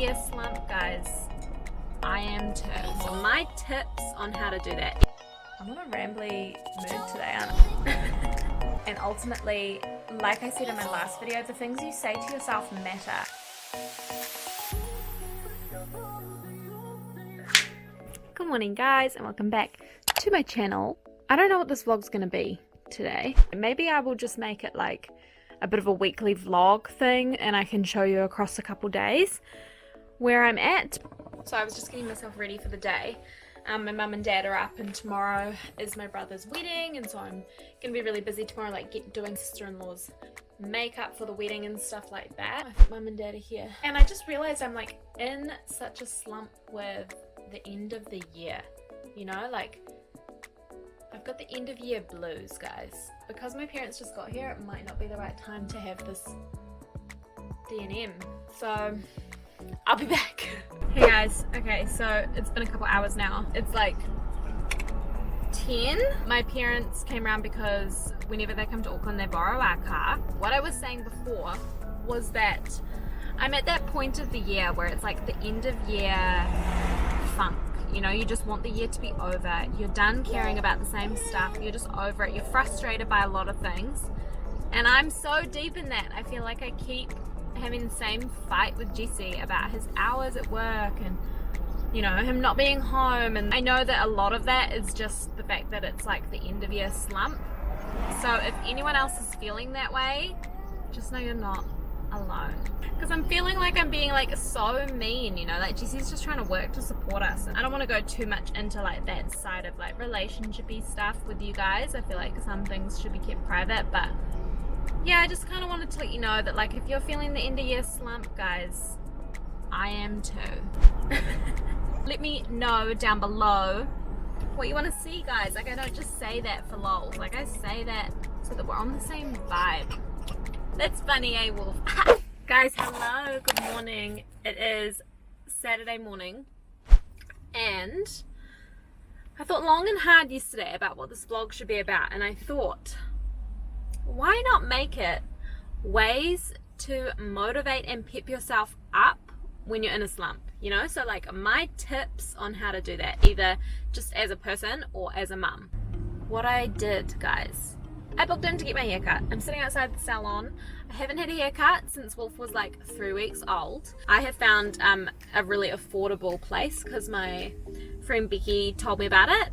year slump, guys. I am too. So my tips on how to do that. I'm on a rambly mood today, aren't I? And ultimately, like I said in my last video, the things you say to yourself matter. Good morning, guys, and welcome back to my channel. I don't know what this vlog's gonna be today. Maybe I will just make it like a bit of a weekly vlog thing, and I can show you across a couple days where I'm at. So I was just getting myself ready for the day. My mum and dad are up, and tomorrow is my brother's wedding, and so I'm gonna be really busy tomorrow, like doing sister-in-law's makeup for the wedding and stuff like that. I think mum and dad are here, and I just realized I'm like in such a slump with the end of the year, you know, like I've got the end of year blues, guys. Because my parents just got here, it might not be the right time to have this D&M. So I'll be back. Hey guys, okay, so it's been a couple hours now. It's like 10. My parents came around because whenever they come to Auckland, they borrow our car. What I was saying before was that I'm at that point of the year where it's like the end of year funk. You know, you just want the year to be over. You're done caring about the same stuff. You're just over it. You're frustrated by a lot of things. And I'm so deep in that. I feel like I keep having the same fight with Jesse about his hours at work and, you know, him not being home. And I know that a lot of that is just the fact that it's like the end of year slump. So if anyone else is feeling that way, just know you're not alone. Because I'm feeling like I'm being like so mean, you know, like Jesse's just trying to work to support us, and I don't want to go too much into like that side of like relationshipy stuff with you guys. I feel like some things should be kept private, but yeah, I just kind of wanted to let you know that like if you're feeling the end of year slump, guys, I am too. Let me know down below what you want to see, guys. Like I don't just say that for lols, like I say that so that we're on the same vibe. That's funny, eh, Wolf? Guys, hello, good morning. It is Saturday morning, and I thought long and hard yesterday about what this vlog should be about, and I thought, why not make it ways to motivate and pep yourself up when you're in a slump, you know? So like my tips on how to do that, either just as a person or as a mum. What I did, guys, I booked in to get my haircut. I'm sitting outside the salon. I haven't had a haircut since Wolf was like 3 weeks old. I have found a really affordable place because my friend Becky told me about it.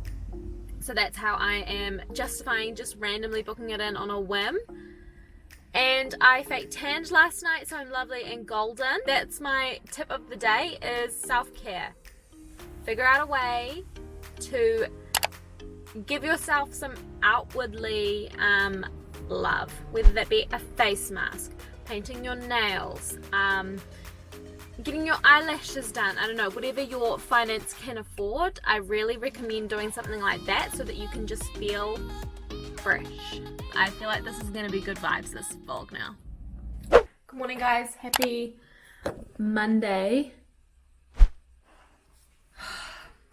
So that's how I am justifying just randomly booking it in on a whim. And I fake tanned last night, so I'm lovely and golden. That's my tip of the day, is self-care. Figure out a way to give yourself some outwardly love, whether that be a face mask, painting your nails, getting your eyelashes done, I don't know, whatever your finance can afford. I really recommend doing something like that so that you can just feel fresh. I feel like this is going to be good vibes, this vlog now. Good morning, guys. Happy Monday.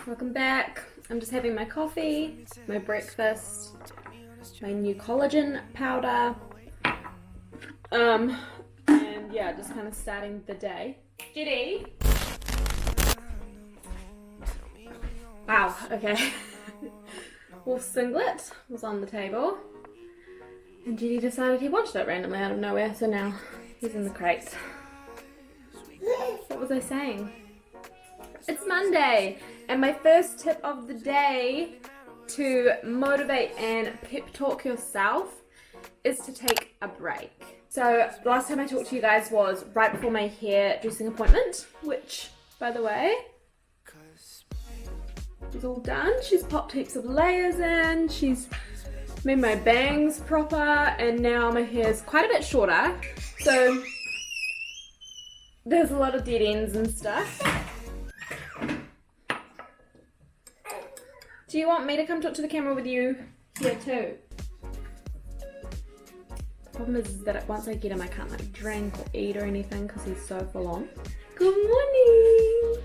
Welcome back. I'm just having my coffee, my breakfast, my new collagen powder, and yeah, just kind of starting the day. Giddy. Wow, okay. Wolf's singlet was on the table, and Giddy decided he watched it randomly out of nowhere, so now he's in the crate. What was I saying? It's Monday, and my first tip of the day to motivate and pep talk yourself is to take a break. So last time I talked to you guys was right before my hairdressing appointment, which, by the way, is all done. She's popped heaps of layers in, she's made my bangs proper, and now my hair's quite a bit shorter, so there's a lot of dead ends and stuff. Do you want me to come talk to the camera with you here too? The problem is that once I get him, I can't like drink or eat or anything because he's so full on. Good morning!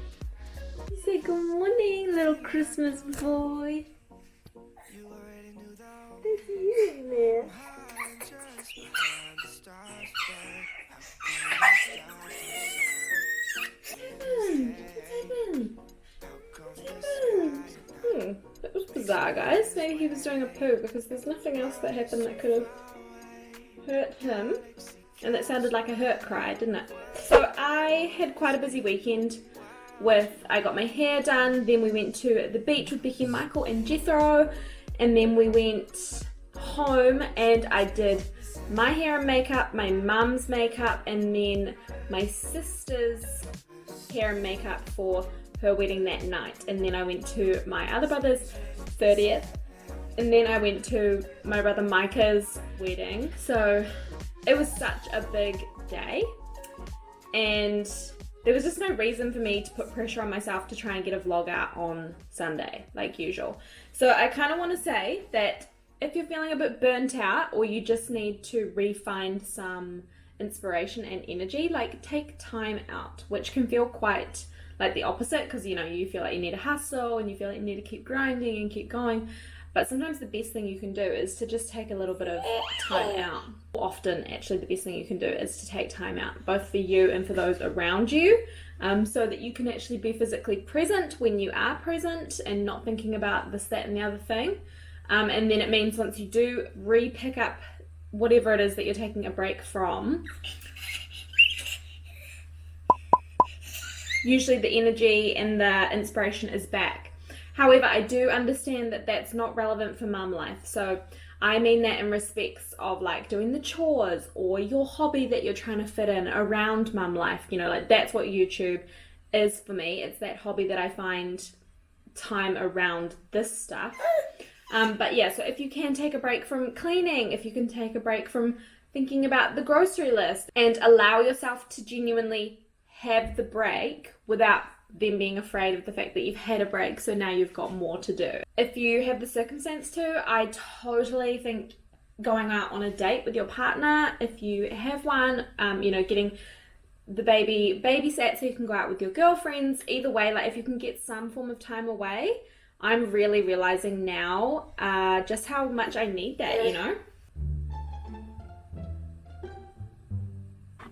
You say good morning, little Christmas boy. That's you in there. car, guys. Maybe he was doing a poo, because there's nothing else that happened that could have hurt him. And that sounded like a hurt cry, didn't it? So I had quite a busy weekend I got my hair done, then we went to the beach with Becky, Michael and Jethro, and then we went home and I did my hair and makeup, my mum's makeup, and then my sister's hair and makeup for her wedding that night. And then I went to my other brother's 30th, and then I went to my brother Micah's wedding. So it was such a big day, and there was just no reason for me to put pressure on myself to try and get a vlog out on Sunday like usual. So I kind of want to say that if you're feeling a bit burnt out, or you just need to re-find some inspiration and energy, like take time out, which can feel quite like the opposite, because you know, you feel like you need to hustle and you feel like you need to keep grinding and keep going. But sometimes the best thing you can do is to just take a little bit of time out. Often, actually, the best thing you can do is to take time out, both for you and for those around you, so that you can actually be physically present when you are present and not thinking about this, that, and the other thing. And then it means once you do re-pick up whatever it is that you're taking a break from, usually the energy and the inspiration is back. However, I do understand that that's not relevant for mum life. So I mean that in respects of like doing the chores or your hobby that you're trying to fit in around mum life. You know, like that's what YouTube is for me. It's that hobby that I find time around this stuff. But yeah, so if you can take a break from cleaning, if you can take a break from thinking about the grocery list and allow yourself to genuinely have the break without them being afraid of the fact that you've had a break, so now you've got more to do. If you have the circumstance to, I totally think going out on a date with your partner, if you have one, you know, getting the baby babysat so you can go out with your girlfriends, either way, like if you can get some form of time away, I'm really realizing now just how much I need that, you know?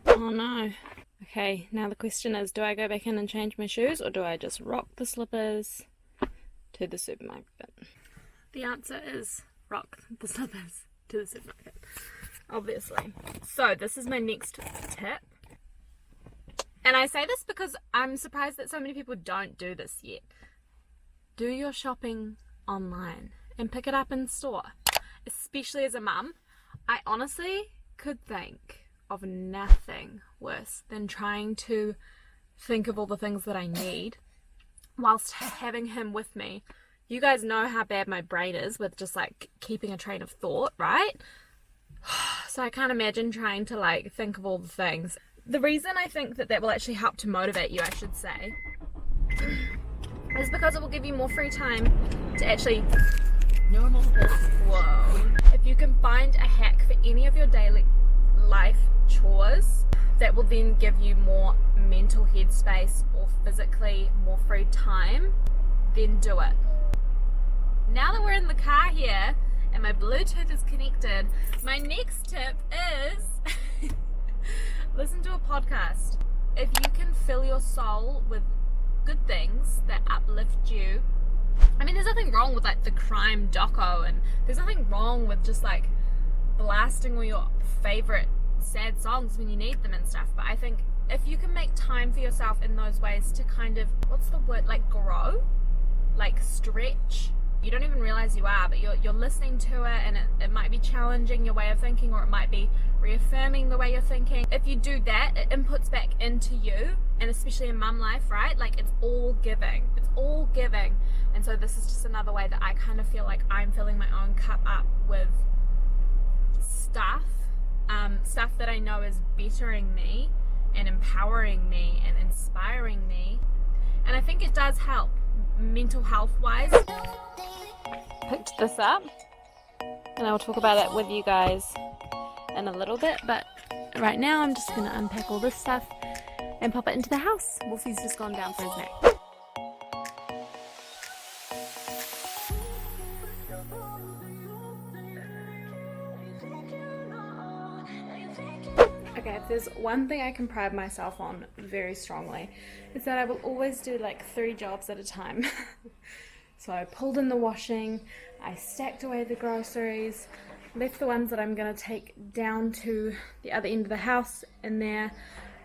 Oh no. Okay, now the question is, do I go back in and change my shoes, or do I just rock the slippers to the supermarket? The answer is rock the slippers to the supermarket, obviously. So this is my next tip. And I say this because I'm surprised that so many people don't do this yet. Do your shopping online and pick it up in store. Especially as a mum, I honestly could think of nothing worse than trying to think of all the things that I need whilst having him with me. You guys know how bad my brain is with just like keeping a train of thought, right? So I can't imagine trying to like think of all the things. The reason I think that will actually help to motivate you, I should say, is because it will give you more free time to actually whoa. If you can find a hack for any of your daily life chores that will then give you more mental headspace or physically more free time, then do it. Now that we're in the car here and my Bluetooth is connected, my next tip is listen to a podcast. If you can fill your soul with good things that uplift you, I mean, there's nothing wrong with like the crime doco, and there's nothing wrong with just like blasting all your favorite sad songs when you need them and stuff, but I think if you can make time for yourself in those ways to kind of, what's the word, like grow, like stretch, you don't even realize you are, but you're listening to it, and it might be challenging your way of thinking, or it might be reaffirming the way you're thinking. If you do that, it inputs back into you, and especially in mum life, right? Like it's all giving, and so this is just another way that I kind of feel like I'm filling my own cup up with stuff that I know is bettering me and empowering me and inspiring me, and I think it does help mental health wise. Picked this up and I'll talk about it with you guys in a little bit, but right now I'm just going to unpack all this stuff and pop it into the house. Wolfie's just gone down for his nap. Okay, if there's one thing I can pride myself on very strongly, is that I will always do like 3 jobs at a time. So I pulled in the washing, I stacked away the groceries, left the ones that I'm going to take down to the other end of the house in there.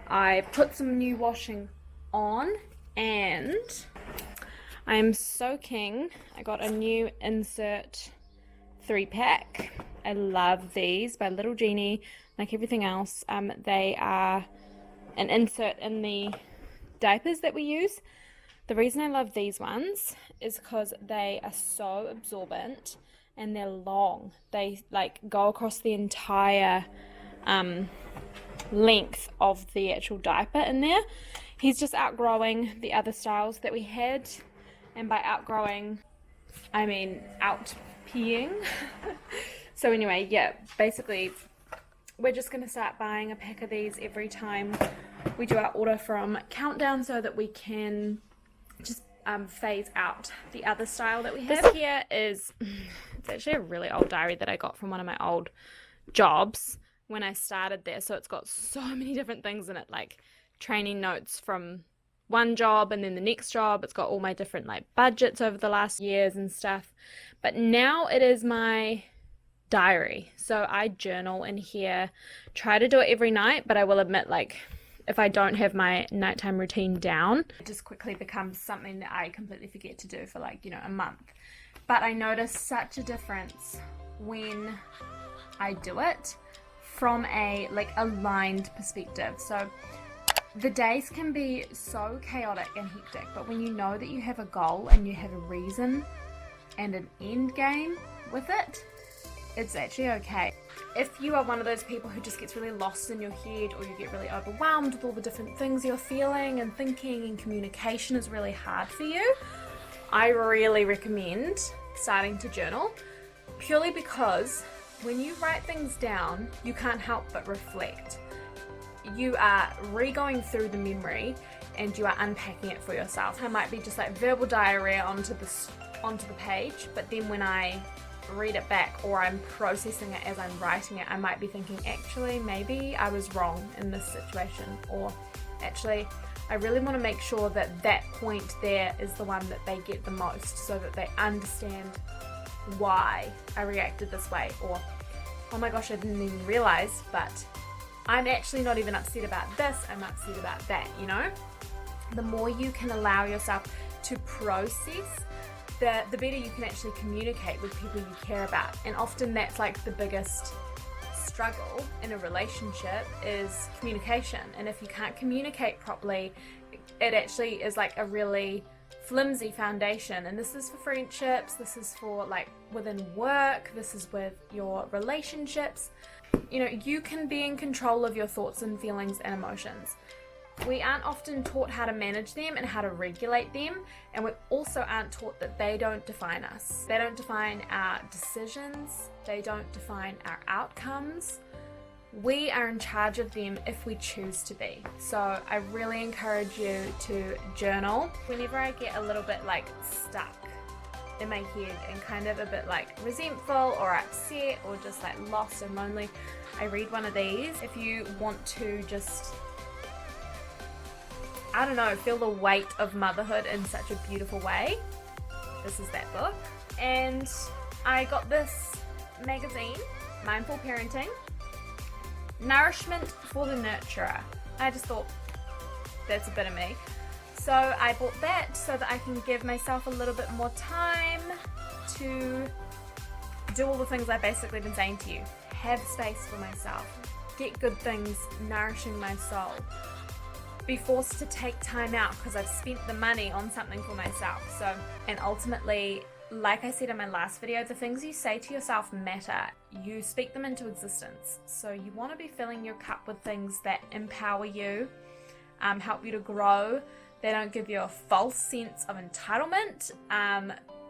I put some new washing on, and I'm soaking. I got a new Insert 3-pack. I love these by Little Genie. Like everything else, they are an insert in the diapers that we use. The reason I love these ones is because they are so absorbent and they're long. They like go across the entire length of the actual diaper in there. He's just outgrowing the other styles that we had, and by outgrowing I mean out peeing. So anyway, yeah, basically we're just going to start buying a pack of these every time we do our order from Countdown, so that we can just phase out the other style that we have. This here is, it's actually a really old diary that I got from one of my old jobs when I started there. So it's got so many different things in it, like training notes from one job and then the next job. It's got all my different like budgets over the last years and stuff. But now it is my diary. So I journal in here, try to do it every night, but I will admit, like, if I don't have my nighttime routine down, it just quickly becomes something that I completely forget to do for like, you know, a month. But I notice such a difference when I do it from a like aligned perspective. So the days can be so chaotic and hectic, but when you know that you have a goal and you have a reason and an end game with it, it's actually okay. If you are one of those people who just gets really lost in your head, or you get really overwhelmed with all the different things you're feeling and thinking, and communication is really hard for you, I really recommend starting to journal, purely because when you write things down, you can't help but reflect. You are re-going through the memory and you are unpacking it for yourself. It might be just like verbal diarrhea onto the page, but then when I read it back, or I'm processing it as I'm writing it, I might be thinking, actually maybe I was wrong in this situation, or actually I really want to make sure that that point there is the one that they get the most, so that they understand why I reacted this way, or oh my gosh, I didn't even realize, but I'm actually not even upset about this, I'm upset about that, you know? The more you can allow yourself to process, the better you can actually communicate with people you care about. And often that's like the biggest struggle in a relationship, is communication. And if you can't communicate properly, it actually is like a really flimsy foundation. And this is for friendships, this is for like within work, this is with your relationships. You know, you can be in control of your thoughts and feelings and emotions. We aren't often taught how to manage them and how to regulate them, and we also aren't taught that they don't define us. They don't define our decisions, they don't define our outcomes. We are in charge of them if we choose to be. So I really encourage you to journal. Whenever I get a little bit like stuck in my head and kind of a bit like resentful or upset or just like lost and lonely, I read one of these. If you want to just, I don't know, feel the weight of motherhood in such a beautiful way, this is that book. And I got this magazine, Mindful Parenting, Nourishment for the Nurturer. I just thought, that's a bit of me. So I bought that so that I can give myself a little bit more time to do all the things I've basically been saying to you. Have space for myself, get good things nourishing my soul, be forced to take time out because I've spent the money on something for myself. So, and ultimately, like I said in my last video, the things you say to yourself matter. You speak them into existence. So you want to be filling your cup with things that empower you, help you to grow. They don't give you a false sense of entitlement.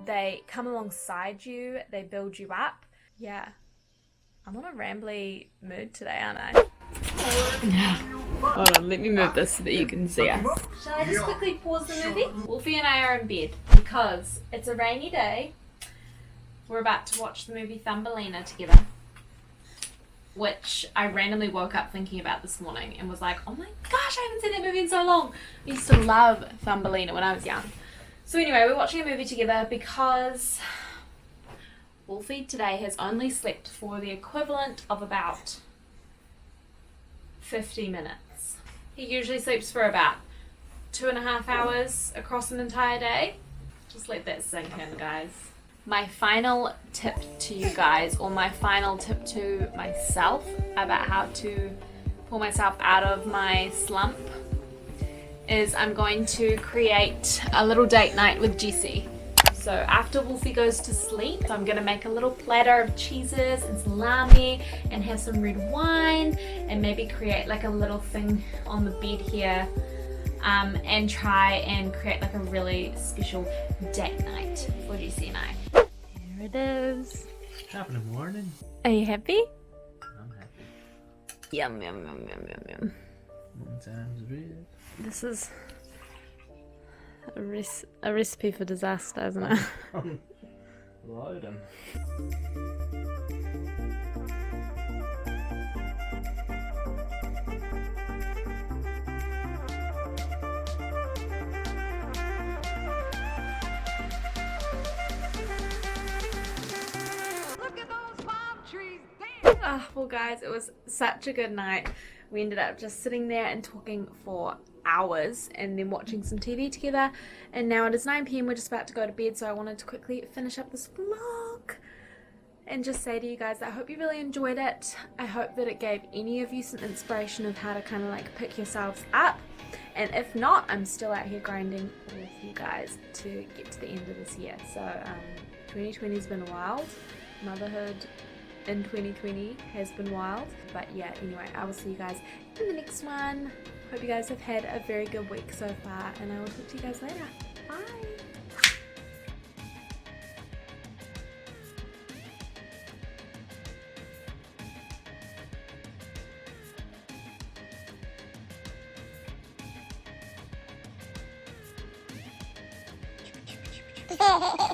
They come alongside you. They build you up. Yeah. I'm on a rambly mood today, aren't I? Hold on, let me move this so that you can see us. Shall I just quickly pause the movie? Wolfie and I are in bed because it's a rainy day. We're about to watch the movie Thumbelina together, which I randomly woke up thinking about this morning and was like, oh my gosh, I haven't seen that movie in so long. I used to love Thumbelina when I was young. So anyway, we're watching a movie together because Wolfie today has only slept for the equivalent of about 50 minutes. He usually sleeps for about 2.5 hours across an entire day. Just let that sink in, guys. My final tip to you guys, or my final tip to myself about how to pull myself out of my slump, is I'm going to create a little date night with Jessie. So after Wolfie goes to sleep, I'm gonna make a little platter of cheeses and salami and have some red wine and maybe create like a little thing on the bed here, and try and create like a really special date night for Jessie and I. Here it is. Top in the morning. Are you happy? I'm happy. Yum yum yum yum yum yum. One time's red. This is a recipe for disaster, isn't it? Load 'em. Well guys, it was such a good night. We ended up just sitting there and talking for hours and then watching some TV together, and now it is 9 p.m. We're just about to go to bed, so I wanted to quickly finish up this vlog and just say to you guys that I hope you really enjoyed it. I hope that it gave any of you some inspiration of how to kind of like pick yourselves up, and if not, I'm still out here grinding with you guys to get to the end of this year. So 2020 has been wild. Motherhood in 2020 has been wild, but yeah, anyway, I will see you guys in the next one. Hope you guys have had a very good week so far, and I will talk to you guys later.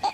Bye.